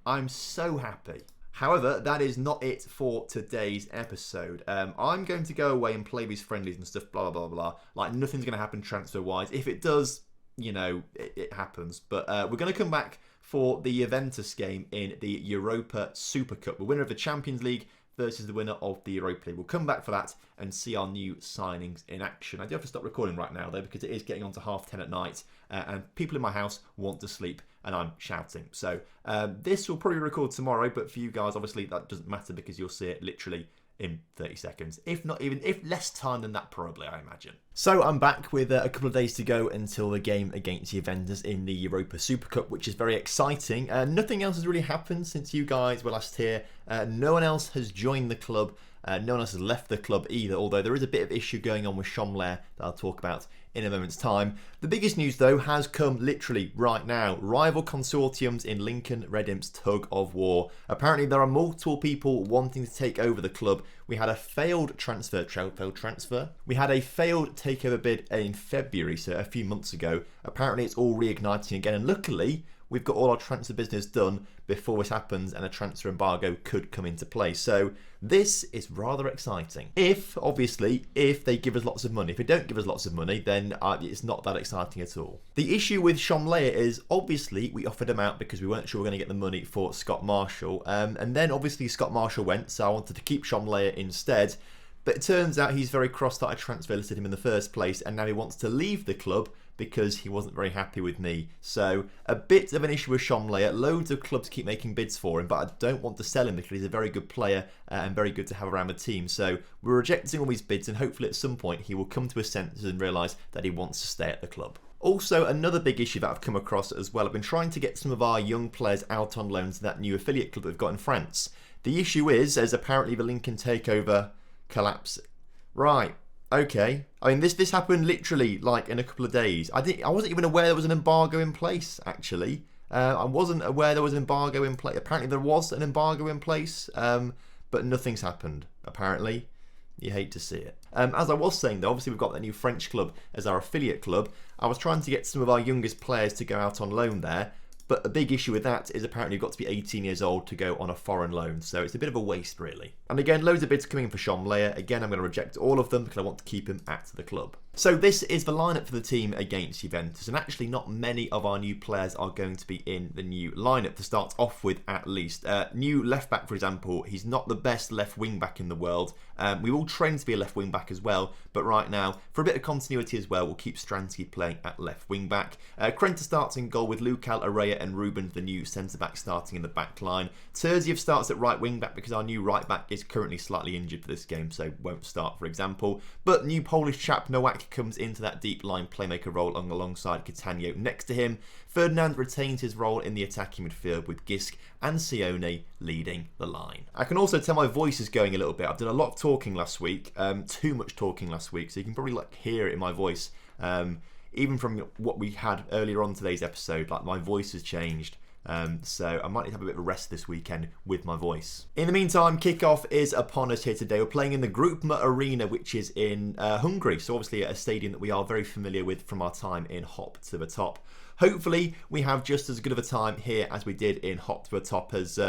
Speaker 1: I'm so happy. However, that is not it for today's episode. I'm going to go away and play these friendlies and stuff, blah, blah, blah, blah. Like, nothing's going to happen transfer-wise. If it does, you know, it happens. But we're going to come back for the Juventus game in the Europa Super Cup. The winner of the Champions League versus the winner of the Europa League. We'll come back for that and see our new signings in action. I do have to stop recording right now, though, because it is getting on to 10:30 at night, and people in my house want to sleep, and I'm shouting. So this will probably record tomorrow, but for you guys, obviously, that doesn't matter because you'll see it literally in 30 seconds. If less time than that, probably, I imagine. So I'm back with a couple of days to go until the game against Juventus in the Europa Super Cup, which is very exciting. Nothing else has really happened since you guys were last here. No one else has joined the club. No one else has left the club either, although there is a bit of issue going on with Champions that I'll talk about in a moment's time. The biggest news, though, has come literally right now. Rival consortiums in Lincoln Red Imps tug of war. Apparently, there are multiple people wanting to take over the club. We had a failed transfer. We had a failed takeover bid in February, so a few months ago. Apparently, it's all reigniting again, and luckily, we've got all our transfer business done before this happens and a transfer embargo could come into play. So this is rather exciting. If they give us lots of money. If they don't give us lots of money, then it's not that exciting at all. The issue with Champions is, obviously, we offered him out because we weren't sure we were going to get the money for Scott Marshall. And then, obviously, Scott Marshall went, so I wanted to keep Champions instead. But it turns out he's very cross that I transfer listed him in the first place, and now he wants to leave the club because he wasn't very happy with me. So a bit of an issue with Champions. Loads of clubs keep making bids for him, but I don't want to sell him because he's a very good player and very good to have around the team. So we're rejecting all these bids, and hopefully at some point he will come to his senses and realise that he wants to stay at the club. Also, another big issue that I've come across as well, I've been trying to get some of our young players out on loan to that new affiliate club that we've got in France. The issue is, as apparently the Lincoln Takeover collapse. Right, okay. I mean, this happened literally like in a couple of days. I wasn't even aware there was an embargo in place, actually. I wasn't aware there was an embargo in place. Apparently there was an embargo in place, but nothing's happened, apparently. You hate to see it. As I was saying, though, obviously we've got that new French club as our affiliate club. I was trying to get some of our youngest players to go out on loan there. But a big issue with that is apparently you've got to be 18 years old to go on a foreign loan. So it's a bit of a waste, really. And again, loads of bids coming in for Champions. Again, I'm going to reject all of them because I want to keep him at the club. So this is the lineup for the team against Juventus. And actually not many of our new players are going to be in the new lineup to start off with, at least. New left back, for example, he's not the best left wing back in the world. We will train to be a left wing back as well. But right now, for a bit of continuity as well, we'll keep Stransky playing at left wing back. Krenta starts in goal with Lucal, Araya and Ruben, the new centre-back, starting in the back line. Terziev starts at right wing-back because our new right-back is currently slightly injured for this game, so won't start, for example. But new Polish chap Nowak comes into that deep line playmaker role alongside Catania next to him. Ferdinand retains his role in the attacking midfield with Gisk and Sione leading the line. I can also tell my voice is going a little bit. I've done a lot of talking last week, too much talking last week, so you can probably hear it in my voice. Even from what we had earlier on today's episode, like my voice has changed. So I might need to have a bit of a rest this weekend with my voice. In the meantime, kickoff is upon us here today. We're playing in the Grupma Arena, which is in Hungary. So obviously a stadium that we are very familiar with from our time in Hop to the Top. Hopefully, we have just as good of a time here as we did in Hop to the Top, as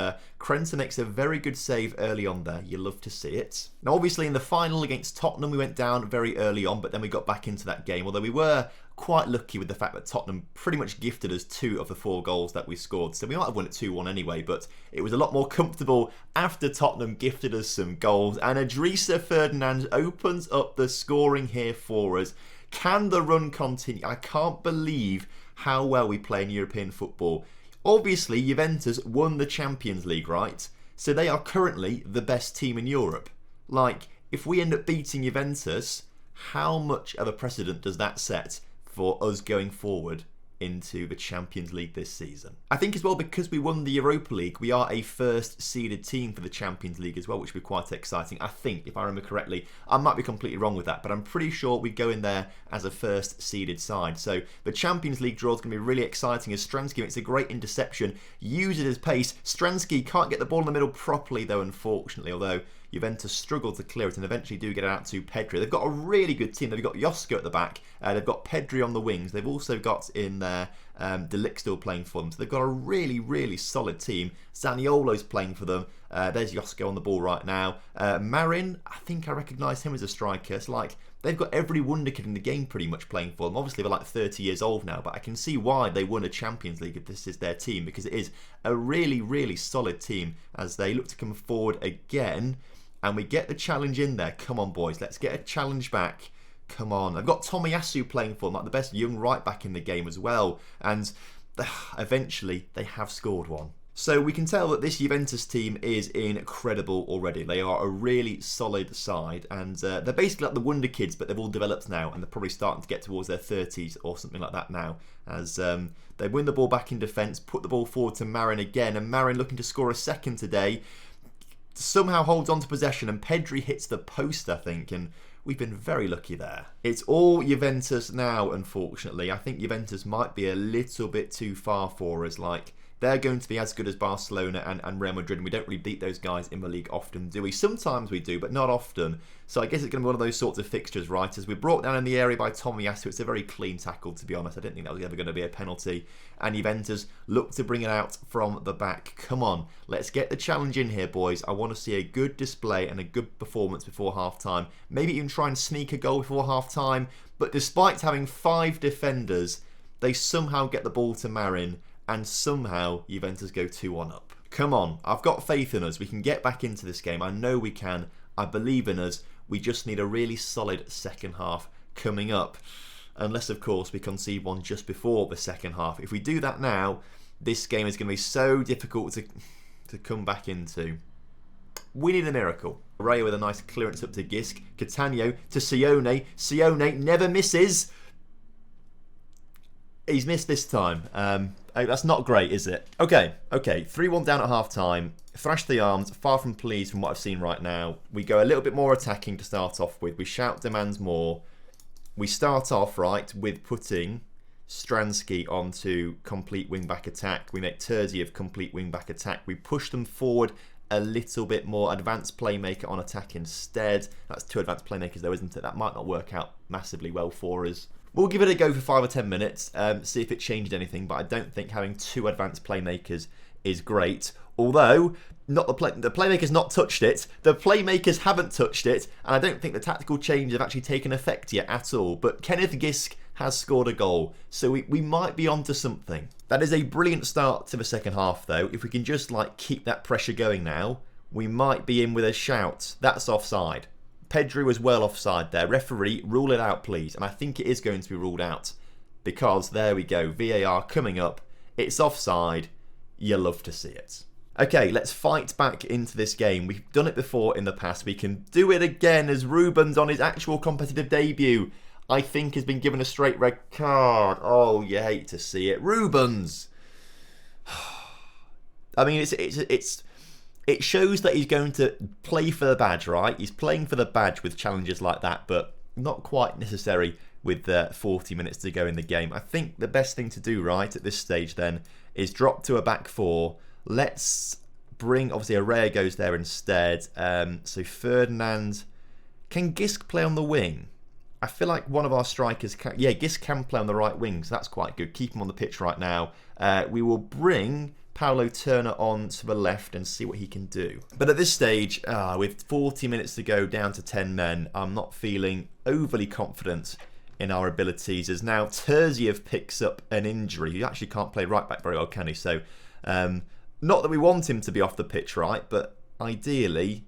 Speaker 1: Krenta makes a very good save early on there. You love to see it. Now, obviously, in the final against Tottenham, we went down very early on, but then we got back into that game. Although we were quite lucky with the fact that Tottenham pretty much gifted us 2 of the 4 goals that we scored. So we might have won it 2-1 anyway, but it was a lot more comfortable after Tottenham gifted us some goals. And Idrissa Ferdinand opens up the scoring here for us. Can the run continue? I can't believe how well we play in European football. Obviously, Juventus won the Champions League, right? So they are currently the best team in Europe. Like, if we end up beating Juventus, how much of a precedent does that set for us going forward into the Champions League this season? I think as well, because we won the Europa League, we are a first seeded team for the Champions League as well, which would be quite exciting. I think, if I remember correctly, I might be completely wrong with that, but I'm pretty sure we go in there as a first seeded side. So the Champions League draw is going to be really exciting as Stransky makes a great interception, uses his pace. Stransky can't get the ball in the middle properly though, unfortunately, although Juventus struggle to clear it and eventually do get it out to Pedri. They've got a really good team. They've got Josko at the back. They've got Pedri on the wings. They've also got in there De Ligt still playing for them. So they've got a really, really solid team. Zaniolo's playing for them. There's Josko on the ball right now. Marin, I think I recognise him as a striker. It's like they've got every wonder kid in the game pretty much playing for them. Obviously, they're like 30 years old now, but I can see why they won a Champions League if this is their team, because it is a really, really solid team as they look to come forward again. And we get the challenge in there. Come on, boys. Let's get a challenge back. Come on. I've got Tomiyasu playing for them, like the best young right back in the game as well. And eventually, they have scored one. So we can tell that this Juventus team is incredible already. They are a really solid side. And they're basically like the wonder kids, but they've all developed now. And they're probably starting to get towards their 30s or something like that now. As they win the ball back in defence, put the ball forward to Marin again. And Marin looking to score a second today. Somehow holds on to possession and Pedri hits the post, I think, and we've been very lucky there. It's all Juventus now, unfortunately. I think Juventus might be a little bit too far for us. Like, they're going to be as good as Barcelona and Real Madrid, and we don't really beat those guys in the league often, do we? Sometimes we do, but not often. So I guess it's going to be one of those sorts of fixtures, right? As we're brought down in the area by Tomiyasu, it's a very clean tackle, to be honest. I didn't think that was ever going to be a penalty. And Juventus look to bring it out from the back. Come on, let's get the challenge in here, boys. I want to see a good display and a good performance before half-time. Maybe even try and sneak a goal before half-time. But despite having 5 defenders, they somehow get the ball to Marin. And somehow Juventus go 2-1 up. Come on, I've got faith in us. We can get back into this game. I know we can. I believe in us. We just need a really solid second half coming up. Unless, of course, we concede one just before the second half. If we do that now, this game is going to be so difficult to come back into. We need a miracle. Raya with a nice clearance up to Gisk. Catania to Sione. Sione never misses. He's missed this time. That's not great, is it? Okay. 3-1 down at half-time. Thrash the arms. Far from pleased from what I've seen right now. We go a little bit more attacking to start off with. We shout demands more. We start off, right, with putting Stransky onto complete wing-back attack. We make Terzi of complete wing-back attack. We push them forward a little bit more. Advanced playmaker on attack instead. That's 2 advanced playmakers though, isn't it? That might not work out massively well for us. We'll give it a go for 5 or 10 minutes, see if it changed anything, but I don't think having 2 advanced playmakers is great. Although, the playmakers not touched it, the playmakers haven't touched it, and I don't think the tactical changes have actually taken effect yet at all. But Kenneth Gisk has scored a goal, so we might be onto something. That is a brilliant start to the second half, though. If we can just keep that pressure going now, we might be in with a shout. That's offside. Pedri was well offside there. Referee, rule it out, please. And I think it is going to be ruled out. Because, there we go, VAR coming up. It's offside. You love to see it. Okay, let's fight back into this game. We've done it before in the past. We can do it again as Rubens on his actual competitive debut, I think, has been given a straight red card. Oh, you hate to see it. Rubens! I mean, it shows that he's going to play for the badge, right? He's playing for the badge with challenges like that, but not quite necessary with 40 minutes to go in the game. I think the best thing to do, right, at this stage then, is drop to a back 4. Let's bring, obviously, Arrea goes there instead. So Ferdinand, can Gisk play on the wing? I feel like one of our strikers can, yeah, Gisk can play on the right wing, so that's quite good. Keep him on the pitch right now. We will bring Paulo Turner on to the left and see what he can do. But at this stage, with 40 minutes to go down to 10 men, I'm not feeling overly confident in our abilities, as now Terziev picks up an injury. He actually can't play right back very well, can he? So, not that we want him to be off the pitch, right? But ideally,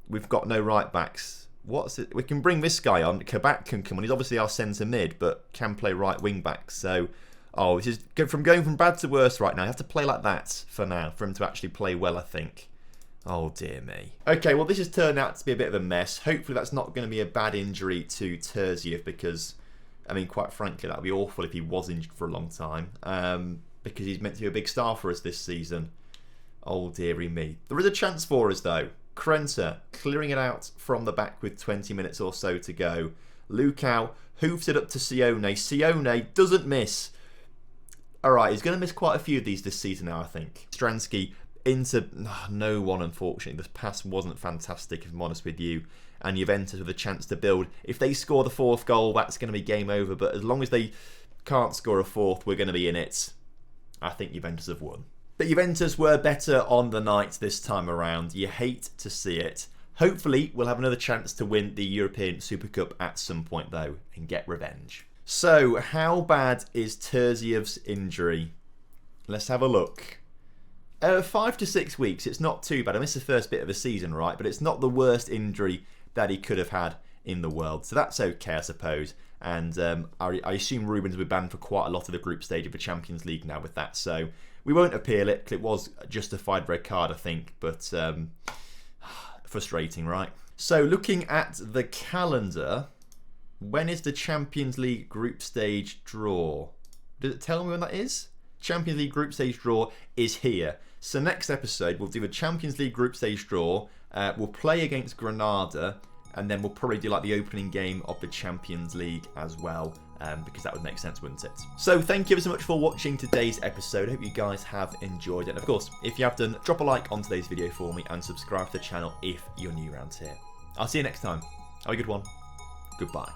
Speaker 1: we've got no right backs. What's it? We can bring this guy on. Kabak can come on. He's obviously our centre mid, but can play right wing back. So, this is going from bad to worse right now. You have to play like that for now for him to actually play well, I think. Oh dear me. Okay, well this has turned out to be a bit of a mess. Hopefully that's not going to be a bad injury to Terziev, because, I mean, quite frankly, that would be awful if he was injured for a long time, because he's meant to be a big star for us this season. Oh dearie me. There is a chance for us though. Krenta clearing it out from the back with 20 minutes or so to go. Lukau hoofs it up to Sione. Sione doesn't miss. Alright, he's going to miss quite a few of these this season now, I think. Stransky into no one, unfortunately. The pass wasn't fantastic, if I'm honest with you. And Juventus with a chance to build. If they score the fourth goal, that's going to be game over. But as long as they can't score a fourth, we're going to be in it. I think Juventus have won. But Juventus were better on the night this time around. You hate to see it. Hopefully, we'll have another chance to win the European Super Cup at some point, though, and get revenge. So, how bad is Terziev's injury? Let's have a look. 5 to 6 weeks, it's not too bad. I missed the first bit of the season, right? But it's not the worst injury that he could have had in the world. So that's okay, I suppose. And I assume Rubens will be banned for quite a lot of the group stage of the Champions League now with that. So we won't appeal it, because it was a justified red card, I think. But frustrating, right? So looking at the calendar, when is the Champions League group stage draw? Does it tell me when that is? Champions League group stage draw is here. So next episode we'll do a Champions League group stage draw. We'll play against Granada, and then we'll probably do like the opening game of the Champions League as well, because that would make sense, wouldn't it? So thank you so much for watching today's episode. I hope you guys have enjoyed it. And of course, if you have done, drop a like on today's video for me and subscribe to the channel if you're new around here. I'll see you next time. Have a good one. Goodbye.